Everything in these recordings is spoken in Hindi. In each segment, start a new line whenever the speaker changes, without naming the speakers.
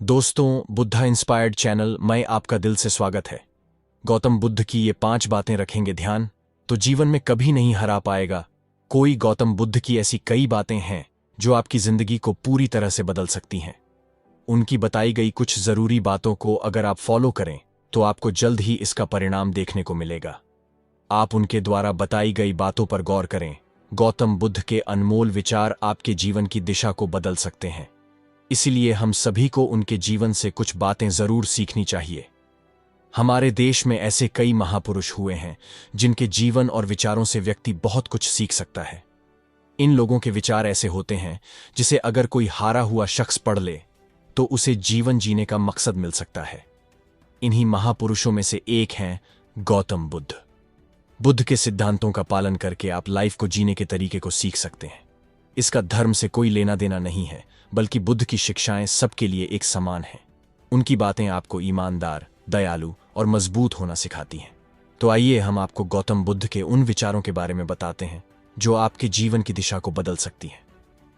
दोस्तों, बुद्धा इंस्पायर्ड चैनल में आपका दिल से स्वागत है। गौतम बुद्ध की ये 5 बातें रखेंगे ध्यान तो जीवन में कभी नहीं हरा पाएगा कोई। गौतम बुद्ध की ऐसी कई बातें हैं जो आपकी जिंदगी को पूरी तरह से बदल सकती हैं। उनकी बताई गई कुछ जरूरी बातों को अगर आप फॉलो करें तो आपको जल्द ही इसका परिणाम देखने को मिलेगा। आप उनके द्वारा बताई गई बातों पर गौर करें। गौतम बुद्ध के अनमोल विचार आपके जीवन की दिशा को बदल सकते हैं, इसलिए हम सभी को उनके जीवन से कुछ बातें जरूर सीखनी चाहिए। हमारे देश में ऐसे कई महापुरुष हुए हैं जिनके जीवन और विचारों से व्यक्ति बहुत कुछ सीख सकता है। इन लोगों के विचार ऐसे होते हैं जिसे अगर कोई हारा हुआ शख्स पढ़ ले तो उसे जीवन जीने का मकसद मिल सकता है। इन्हीं महापुरुषों में से एक हैं गौतम बुद्ध। बुद्ध के सिद्धांतों का पालन करके आप लाइफ को जीने के तरीके को सीख सकते हैं। इसका धर्म से कोई लेना देना नहीं है, बल्कि बुद्ध की शिक्षाएं सबके लिए एक समान हैं। उनकी बातें आपको ईमानदार, दयालु और मजबूत होना सिखाती हैं। तो आइए हम आपको गौतम बुद्ध के उन विचारों के बारे में बताते हैं जो आपके जीवन की दिशा को बदल सकती हैं।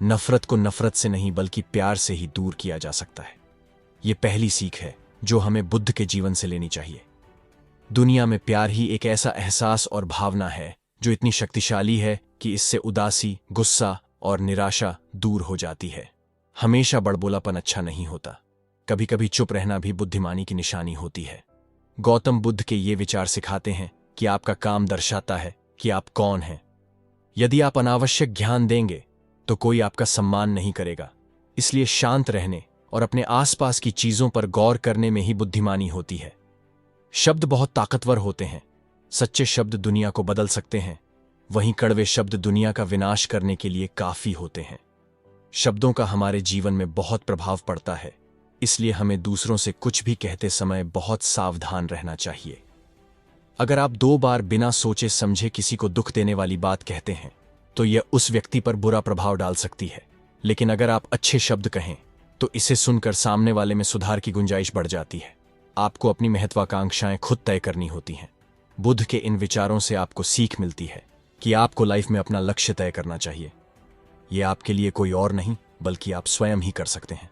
नफरत को नफरत से नहीं बल्कि प्यार से ही दूर किया जा सकता है। ये पहली सीख है जो हमें बुद्ध के जीवन से लेनी चाहिए। दुनिया में प्यार ही एक ऐसा एहसास और भावना है जो इतनी शक्तिशाली है कि इससे उदासी, गुस्सा और निराशा दूर हो जाती है। हमेशा बड़बोलापन अच्छा नहीं होता, कभी कभी चुप रहना भी बुद्धिमानी की निशानी होती है। गौतम बुद्ध के ये विचार सिखाते हैं कि आपका काम दर्शाता है कि आप कौन हैं। यदि आप अनावश्यक ध्यान देंगे तो कोई आपका सम्मान नहीं करेगा, इसलिए शांत रहने और अपने आसपास की चीजों पर गौर करने में ही बुद्धिमानी होती है। शब्द बहुत ताकतवर होते हैं। सच्चे शब्द दुनिया को बदल सकते हैं, वहीं कड़वे शब्द दुनिया का विनाश करने के लिए काफी होते हैं। शब्दों का हमारे जीवन में बहुत प्रभाव पड़ता है, इसलिए हमें दूसरों से कुछ भी कहते समय बहुत सावधान रहना चाहिए। अगर आप 2 बार बिना सोचे समझे किसी को दुख देने वाली बात कहते हैं तो यह उस व्यक्ति पर बुरा प्रभाव डाल सकती है, लेकिन अगर आप अच्छे शब्द कहें तो इसे सुनकर सामने वाले में सुधार की गुंजाइश बढ़ जाती है। आपको अपनी महत्वाकांक्षाएं खुद तय करनी होती हैं। बुद्ध के इन विचारों से आपको सीख मिलती है कि आपको लाइफ में अपना लक्ष्य तय करना चाहिए। यह आपके लिए कोई और नहीं बल्कि आप स्वयं ही कर सकते हैं।